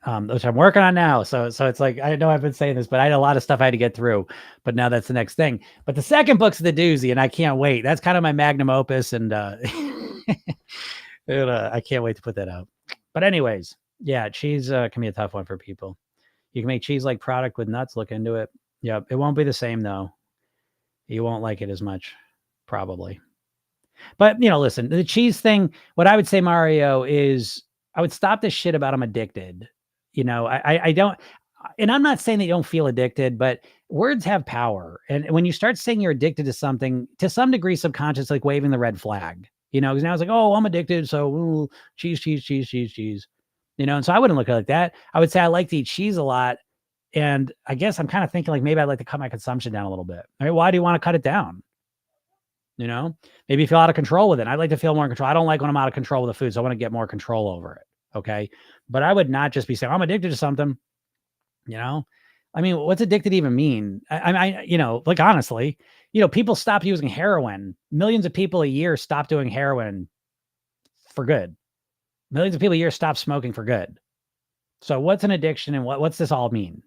which I'm working on now. So it's like, I know I've been saying this, but I had a lot of stuff I had to get through, but now that's the next thing. But the second book's the doozy, and I can't wait. That's kind of my magnum opus, and I can't wait to put that out. But anyways, yeah, cheese can be a tough one for people. You can make cheese like product with nuts. Look into it. Yep, it won't be the same though. You won't like it as much, probably. But listen, the cheese thing. What I would say, Mario, is I would stop this shit about I'm addicted. I don't, and I'm not saying that you don't feel addicted, but words have power. And when you start saying you're addicted to something, to some degree, subconscious, like waving the red flag, because now it's like, oh, I'm addicted. So cheese, cheese, cheese, cheese, cheese, and so I wouldn't look at it like that. I would say I like to eat cheese a lot. And I guess I'm kind of thinking like, maybe I'd like to cut my consumption down a little bit. All right. Why do you want to cut it down? Maybe you feel out of control with it. I'd like to feel more in control. I don't like when I'm out of control with the food. So I want to get more control over it. Okay. But I would not just be saying I'm addicted to something, I mean, what's addicted even mean? Like honestly, people stop using heroin. Millions of people a year stop doing heroin for good. Millions of people a year stop smoking for good. So what's an addiction and what's this all mean?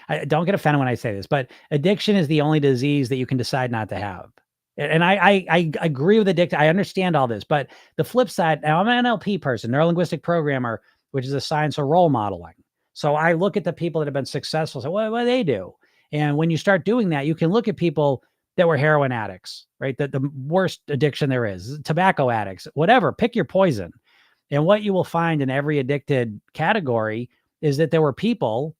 I don't get offended when I say this, but addiction is the only disease that you can decide not to have. And I agree with addiction. I understand all this, but the flip side, now I'm an NLP person, neuro-linguistic programmer, which is a science of role modeling. So I look at the people that have been successful. So what do they do? And when you start doing that, you can look at people that were heroin addicts, right? The worst addiction there is, tobacco addicts, whatever, pick your poison. And what you will find in every addicted category is that there were people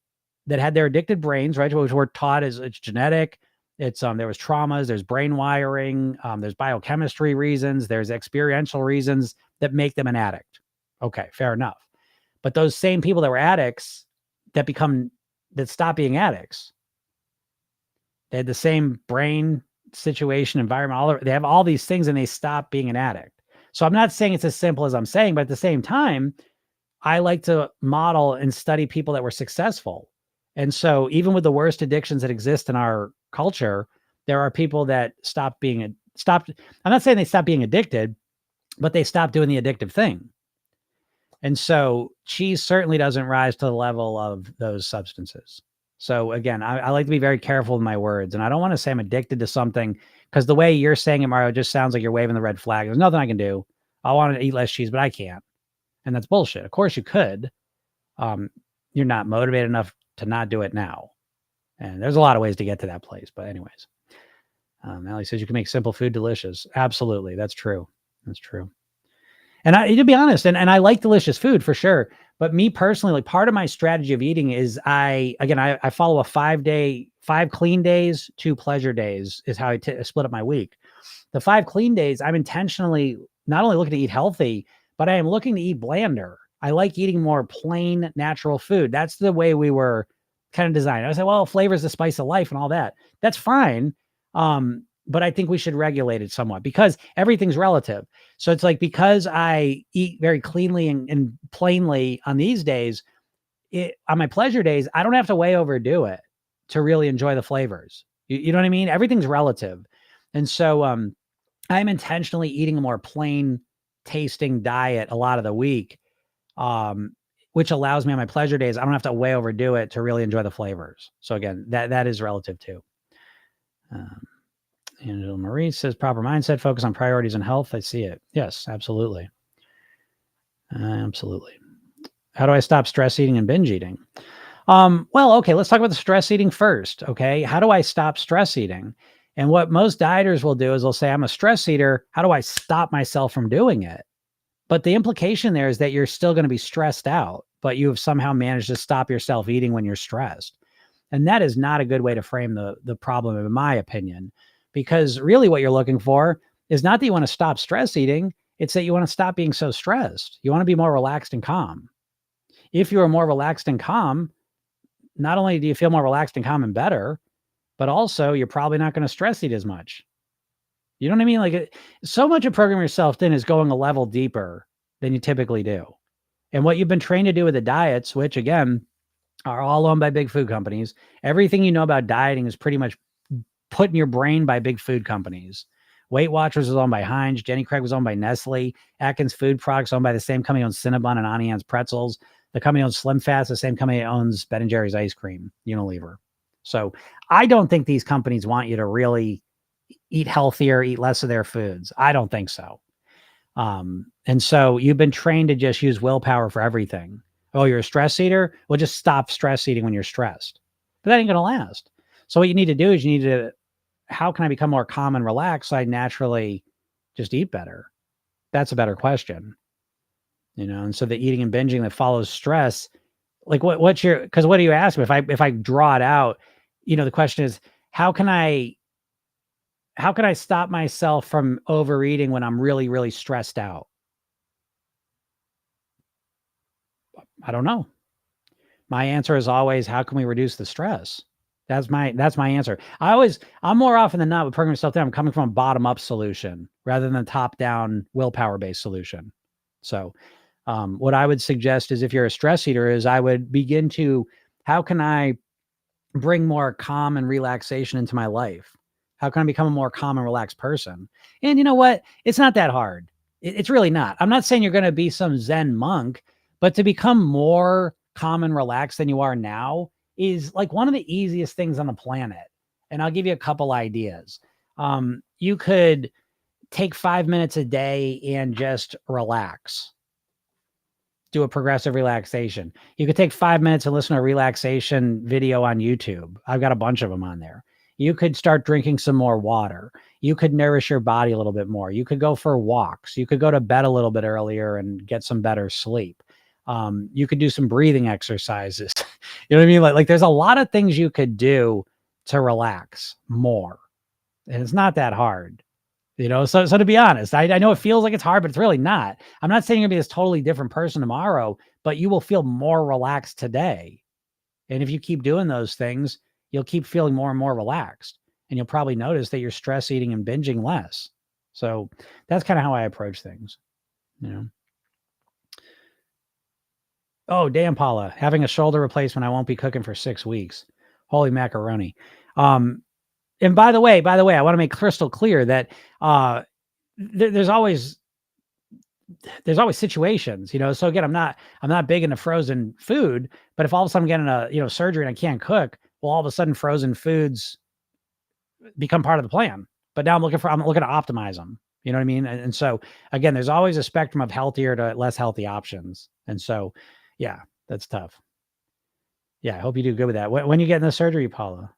that had their addicted brains, right? Which were taught as it's genetic. It's there was traumas, there's brain wiring, there's biochemistry reasons, there's experiential reasons that make them an addict. Okay, fair enough. But those same people that were addicts that stop being addicts, they had the same brain situation, environment, they have all these things and they stop being an addict. So I'm not saying it's as simple as I'm saying, but at the same time, I like to model and study people that were successful. And so even with the worst addictions that exist in our culture, there are people that I'm not saying they stop being addicted, but they stop doing the addictive thing. And so cheese certainly doesn't rise to the level of those substances. So again, I like to be very careful with my words, and I don't want to say I'm addicted to something because the way you're saying it, Mario, just sounds like you're waving the red flag. There's nothing I can do. I want to eat less cheese, but I can't. And that's bullshit. Of course you could. You're not motivated enough to not do it now. And there's a lot of ways to get to that place. But anyways, Allie says you can make simple food delicious. Absolutely. That's true. That's true. And to be honest, and I like delicious food for sure. But me personally, like part of my strategy of eating is I follow a 5 clean days, 2 pleasure days is how I split up my week. The 5 clean days, I'm intentionally not only looking to eat healthy, but I am looking to eat blander. I like eating more plain, natural food. That's the way we were kind of designed. I say, well, flavor's the spice of life and all that. That's fine. But I think we should regulate it somewhat because everything's relative. So it's like, because I eat very cleanly and plainly on these days, on my pleasure days, I don't have to way overdo it to really enjoy the flavors. You know what I mean? Everything's relative. And so I'm intentionally eating a more plain tasting diet a lot of the week, which allows me on my pleasure days, I don't have to way overdo it to really enjoy the flavors. So again, that is relative too. Angela Marie says proper mindset, focus on priorities and health. I see it. Yes, absolutely. Absolutely. How do I stop stress eating and binge eating? Well, okay, let's talk about the stress eating first. Okay. How do I stop stress eating? And what most dieters will do is they'll say, I'm a stress eater. How do I stop myself from doing it? But the implication there is that you're still going to be stressed out, but you have somehow managed to stop yourself eating when you're stressed. And that is not a good way to frame the problem, in my opinion, because really what you're looking for is not that you want to stop stress eating. It's that you want to stop being so stressed. You want to be more relaxed and calm. If you are more relaxed and calm, not only do you feel more relaxed and calm and better, but also you're probably not going to stress eat as much. You know what I mean? Like so much of programming yourself in is going a level deeper than you typically do. And what you've been trained to do with the diets, which again, are all owned by big food companies. Everything you know about dieting is pretty much put in your brain by big food companies, Weight Watchers was owned by Heinz. Jenny Craig was owned by Nestle. Atkins Food Products owned by the same company owns Cinnabon and Auntie Anne's Pretzels. The company owns Slim Fast. The same company owns Ben & Jerry's ice cream, Unilever. So I don't think these companies want you to really eat healthier, eat less of their foods. I don't think so. And so you've been trained to just use willpower for everything. Oh, you're a stress eater? Well, just stop stress eating when you're stressed. But that ain't going to last. So what you need to do is you need to, how can I become more calm and relaxed so I naturally just eat better? That's a better question. And so the eating and binging that follows stress, like what's your, because what do you ask me? If I draw it out, the question is, how can I stop myself from overeating when I'm really, really stressed out? I don't know. My answer is always, how can we reduce the stress? That's my answer. I'm more often than not with Program Yourself Thin, I'm coming from a bottom up solution rather than a top down willpower based solution. So what I would suggest is if you're a stress eater is I would begin to, how can I bring more calm and relaxation into my life? How can I become a more calm and relaxed person? And you know what? It's not that hard. It's really not. I'm not saying you're going to be some Zen monk, but to become more calm and relaxed than you are now is like one of the easiest things on the planet. And I'll give you a couple ideas. You could take 5 minutes a day and just relax. Do a progressive relaxation. You could take 5 minutes and listen to a relaxation video on YouTube. I've got a bunch of them on there. You could start drinking some more water. You could nourish your body a little bit more. You could go for walks. You could go to bed a little bit earlier and get some better sleep. You could do some breathing exercises. You know what I mean? Like there's a lot of things you could do to relax more. And it's not that hard. So to be honest, I know it feels like it's hard, but it's really not. I'm not saying you're going to be this totally different person tomorrow, but you will feel more relaxed today. And if you keep doing those things, you'll keep feeling more and more relaxed. And you'll probably notice that you're stress eating and binging less. So that's kind of how I approach things. Oh, damn, Paula, having a shoulder replacement, I won't be cooking for 6 weeks. Holy macaroni. And by the way, I want to make crystal clear that there's always situations, So again, I'm not big into frozen food, but if all of a sudden I'm getting a surgery and I can't cook, well, all of a sudden frozen foods become part of the plan. But now I'm looking to optimize them. You know what I mean? And so again, there's always a spectrum of healthier to less healthy options. And so, yeah, that's tough. Yeah, I hope you do good with that. When you get in the surgery, Paula?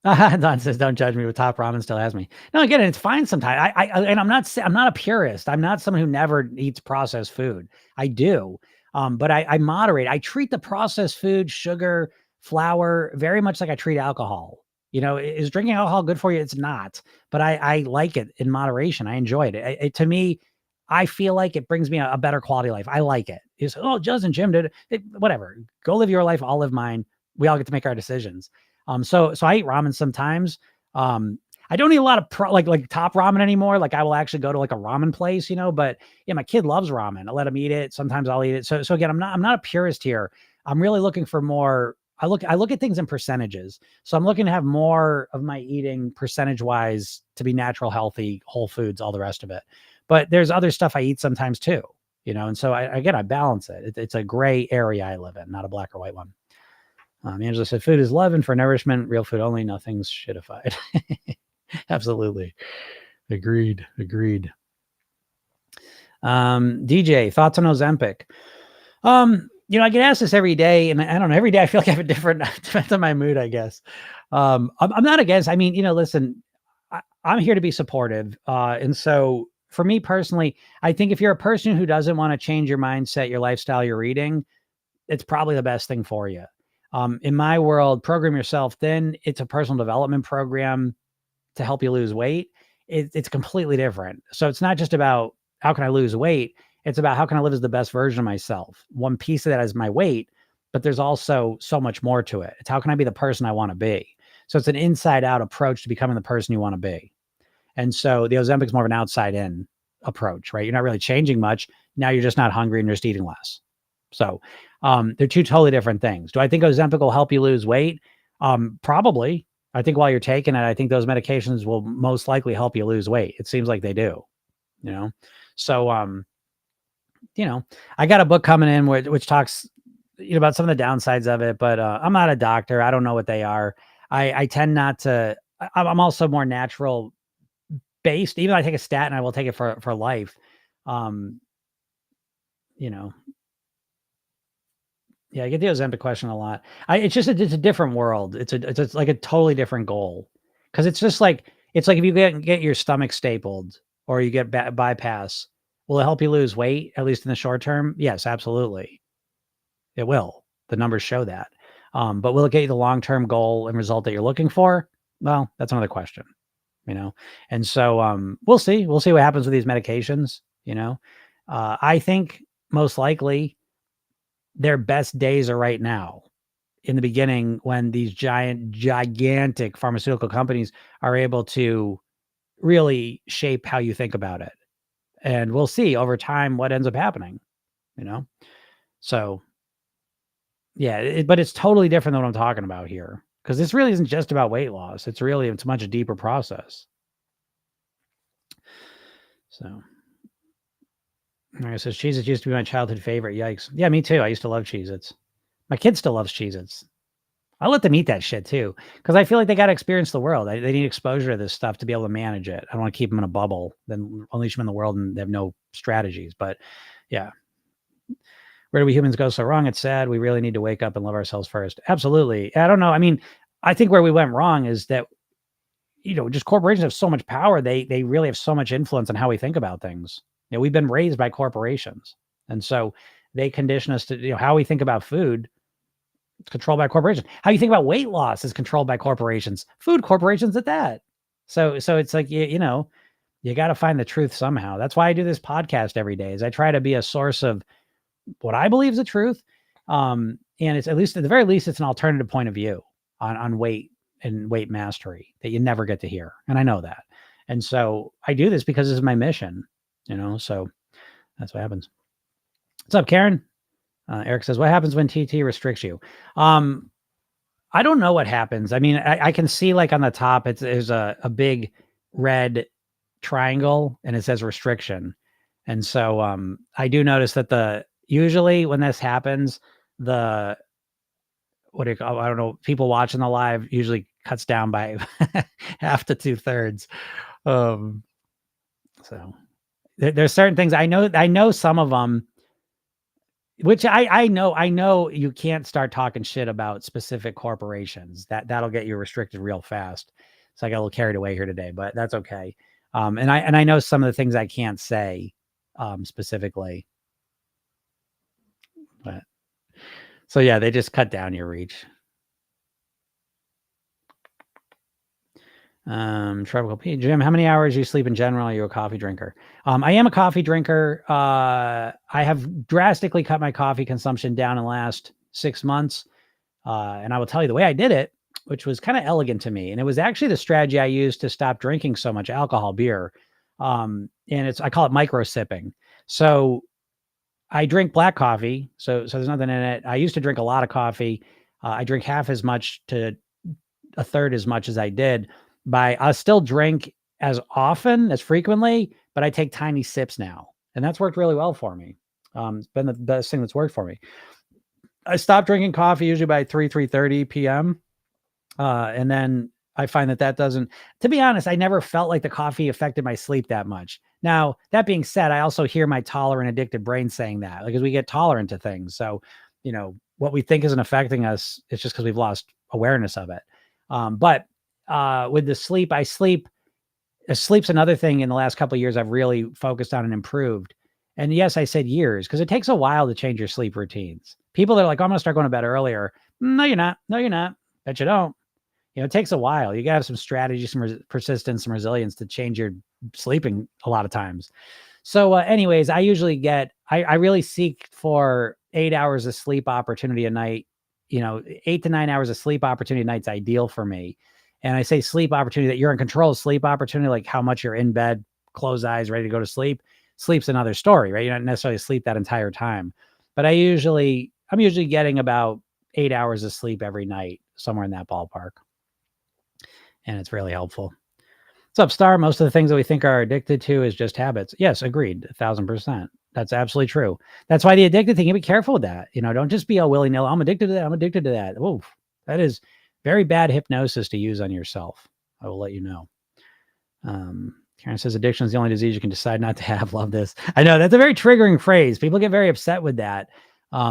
Don says, "Don't judge me. With Top Ramen still has me." No, again, it's fine sometimes. And I'm not a purist. I'm not someone who never eats processed food. I do, but I moderate. I treat the processed food, sugar, flour, very much like I treat alcohol. Is drinking alcohol good for you? It's not, but I like it in moderation. I enjoy it. To me, I feel like it brings me a better quality of life. I like it. Juz and Jim did it. Whatever. Go live your life. I'll live mine. We all get to make our decisions. So I eat ramen sometimes. I don't eat a lot of like Top Ramen anymore. Like I will actually go to like a ramen place, but yeah, my kid loves ramen. I let him eat it. Sometimes I'll eat it. So again, I'm not a purist here. I'm really looking for more. I look at things in percentages. So I'm looking to have more of my eating percentage wise to be natural, healthy, whole foods, all the rest of it. But there's other stuff I eat sometimes too, and so I balance it. It's a gray area I live in, not a black or white one. Angela said, "Food is love and for nourishment, real food only, nothing's shitified." Absolutely. Agreed. DJ, thoughts on Ozempic? I get asked this every day, and I don't know, every day I feel like I have a different, depends on my mood, I guess. I'm not against, listen, I'm here to be supportive. And so for me personally, I think if you're a person who doesn't want to change your mindset, your lifestyle, your eating, it's probably the best thing for you. In my world, Program Yourself Thin, it's a personal development program to help you lose weight. It's completely different. So it's not just about how can I lose weight? It's about how can I live as the best version of myself? One piece of that is my weight, but there's also so much more to it. It's how can I be the person I want to be? So it's an inside out approach to becoming the person you want to be. And so the Ozempic is more of an outside in approach, right? You're not really changing much. Now you're just not hungry and you're just eating less. So they're two totally different things. Do I think Ozempic will help you lose weight? Probably. I think while you're taking it, I think those medications will most likely help you lose weight. It seems like they do, you know? So, you know, I got a book coming in which talks, about some of the downsides of it, but, I'm not a doctor. I don't know what they are. I tend not to, I'm also more natural based. Even though I take a statin, I will take it for life. Um, you know, yeah, I get the Ozempic question a lot. It's a different world. It's like a totally different goal, because it's like if you get your stomach stapled or you get bypass, will it help you lose weight at least in the short term? Yes, absolutely, it will. The numbers show that. But will it get you the long term goal and result that you're looking for? Well, that's another question. You know, and so we'll see. We'll see what happens with these medications. I think most likely their best days are right now, in the beginning, when these gigantic pharmaceutical companies are able to really shape how you think about it. And we'll see over time what ends up happening, you know? So, yeah, but it's totally different than what I'm talking about here, because this really isn't just about weight loss. It's a much deeper process. So, all right, so Cheez-Its used to be my childhood favorite. Yikes. Yeah, me too. I used to love Cheez-Its. My kid still loves Cheez-Its. I let them eat that shit too, because I feel like they got to experience the world. They need exposure to this stuff to be able to manage it. I don't want to keep them in a bubble, then unleash them in the world and they have no strategies. But yeah, where do we humans go so wrong? It's sad. We really need to wake up and love ourselves first. Absolutely. I don't know. I mean, I think where we went wrong is that, just corporations have so much power. They really have so much influence on how we think about things. We've been raised by corporations, and so they condition us to, how we think about food. It's controlled by corporations. How you think about weight loss is controlled by corporations, food corporations at that. So it's like, you got to find the truth somehow. That's why I do this podcast every day, is I try to be a source of what I believe is the truth. And it's, at least at the very least, it's an alternative point of view on weight and weight mastery that you never get to hear. And I know that. And so I do this because this is my mission, so that's what happens. What's up, Karen? Eric says, what happens when TT restricts you? I don't know what happens. I mean, I can see, like, on the top, there's a big red triangle and it says restriction. And so I do notice that usually when this happens, what do you call, I don't know, people watching the live usually cuts down by half to 2/3. So there's certain things I know some of them, which I know you can't start talking shit about specific corporations. That'll get you restricted real fast. So I got a little carried away here today, but that's okay. And I know some of the things I can't say specifically. But so yeah, they just cut down your reach. Tropical P. Jim, how many hours do you sleep in general? Are you a coffee drinker? I am a coffee drinker. I have drastically cut my coffee consumption down in the last 6 months. And I will tell you the way I did it, which was kind of elegant to me. And it was actually the strategy I used to stop drinking so much alcohol, beer. And I call it micro sipping. So I drink black coffee. So there's nothing in it. I used to drink a lot of coffee. I drink half as much to a third as much as I did. I still drink as often, as frequently, but I take tiny sips now. And that's worked really well for me. It's been the best thing that's worked for me. I stopped drinking coffee usually by 3:30 p.m. And then I find that doesn't, to be honest, I never felt like the coffee affected my sleep that much. Now, that being said, I also hear my tolerant, addicted brain saying that, because we get tolerant to things. So, what we think isn't affecting us, it's just because we've lost awareness of it. But with the sleep, sleep's another thing in the last couple of years I've really focused on and improved. And yes, I said years, because it takes a while to change your sleep routines. People that are like, oh, I'm going to start going to bed earlier. No, you're not. No, you're not. Bet you don't. It takes a while. You got to have some strategy, some persistence, some resilience to change your sleeping a lot of times. So anyways, I usually I really seek for 8 hours of sleep opportunity a night. 8 to 9 hours of sleep opportunity a night's ideal for me. And I say sleep opportunity, that you're in control of sleep opportunity, like how much you're in bed, close eyes, ready to go to sleep. Sleep's another story, right? You're not necessarily asleep that entire time. But I'm usually getting about 8 hours of sleep every night, somewhere in that ballpark. and it's really helpful. What's up, Star? Most of the things that we think are addicted to is just habits. Yes, agreed, 1,000%. That's absolutely true. That's why the addicted thing, you be careful with that. Don't just be all willy-nilly. I'm addicted to that. I'm addicted to that. Oof, that is very bad hypnosis to use on yourself. I will let you know. Karen says addiction is the only disease you can decide not to have. Love this. I know that's a very triggering phrase. People get very upset with that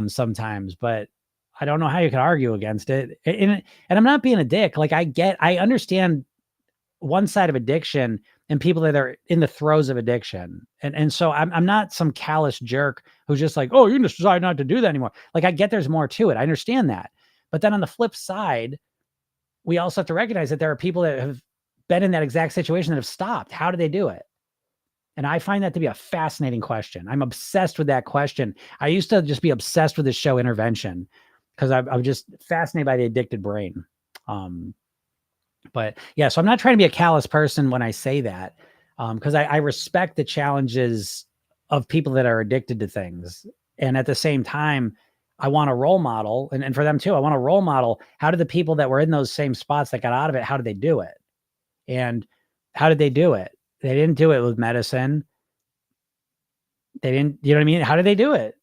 sometimes, but I don't know how you can argue against it. And I'm not being a dick. Like I understand one side of addiction and people that are in the throes of addiction. And so I'm not some callous jerk who's just like, oh, you just decide not to do that anymore. Like I get there's more to it. I understand that. But then on the flip side, we also have to recognize that there are people that have been in that exact situation that have stopped. How do they do it? And I find that to be a fascinating question. I'm obsessed with that question. I used to just be obsessed with this show Intervention because I'm just fascinated by the addicted brain. But yeah, so I'm not trying to be a callous person when I say that, because I respect the challenges of people that are addicted to things. And at the same time, I want a role model. And for them too, I want a role model. How did the people that were in those same spots that got out of it, how did they do it? And how did they do it? They didn't do it with medicine. They didn't, you know what I mean? How did they do it?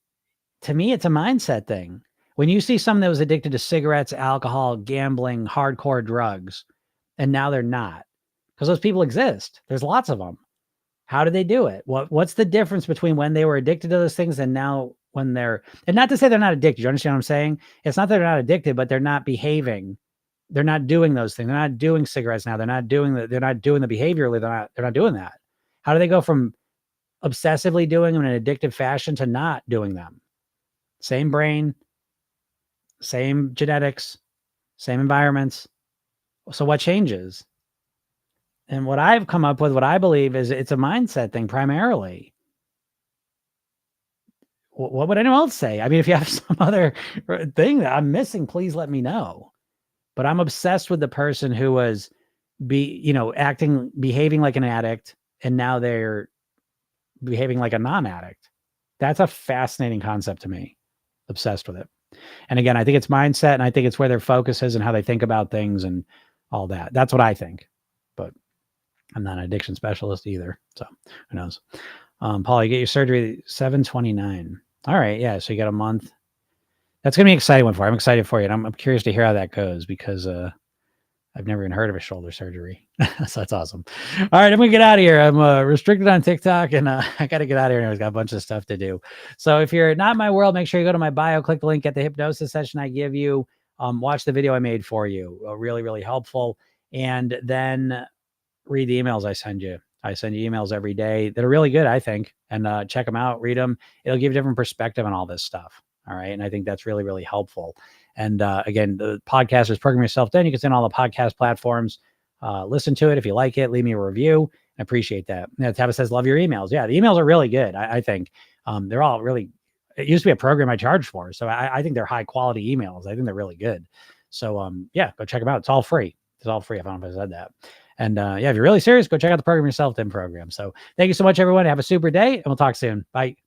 To me, it's a mindset thing. When you see someone that was addicted to cigarettes, alcohol, gambling, hardcore drugs, and now they're not, because those people exist. There's lots of them. How do they do it? What's the difference between when they were addicted to those things and now when they're, and not to say they're not addicted. You understand what I'm saying? It's not that they're not addicted, but they're not behaving. They're not doing those things. They're not doing cigarettes now. They're not doing the behaviorally. They're not doing that. How do they go from obsessively doing them in an addictive fashion to not doing them? Same brain, same genetics, same environments. So what changes? And what I've come up with, what I believe is it's a mindset thing primarily. What would anyone else say? I mean, if you have some other thing that I'm missing, please let me know. But I'm obsessed with the person who was behaving like an addict, and now they're behaving like a non-addict. That's a fascinating concept to me. Obsessed with it. And again, I think it's mindset, and I think it's where their focus is and how they think about things and all that. That's what I think. But I'm not an addiction specialist either. So who knows? Paul, you get your surgery 7/29. All right. Yeah. So you got a month. That's going to be an exciting one for you. I'm excited for you. And I'm curious to hear how that goes because I've never even heard of a shoulder surgery. So that's awesome. All right. I'm going to get out of here. I'm restricted on TikTok and I got to get out of here. I've got a bunch of stuff to do. So if you're not in my world, make sure you go to my bio, click the link, get the hypnosis session I give you. Watch the video I made for you. Really, really helpful. And then read the emails I send you. I send you emails every day that are really good, I think. And check them out, read them. It'll give you a different perspective on all this stuff. All right. And I think that's really, really helpful. And again, the podcast is Program Yourself Then. You can send all the podcast platforms. Listen to it. If you like it, leave me a review. I appreciate that. Tava says, love your emails. Yeah, the emails are really good. I think they're all really, it used to be a program I charged for. So I think they're high quality emails. I think they're really good. So yeah, go check them out. It's all free. It's all free. I don't know if I said that. And yeah, if you're really serious, go check out the Program Yourself Then program. So thank you so much, everyone. Have a super day, and we'll talk soon. Bye.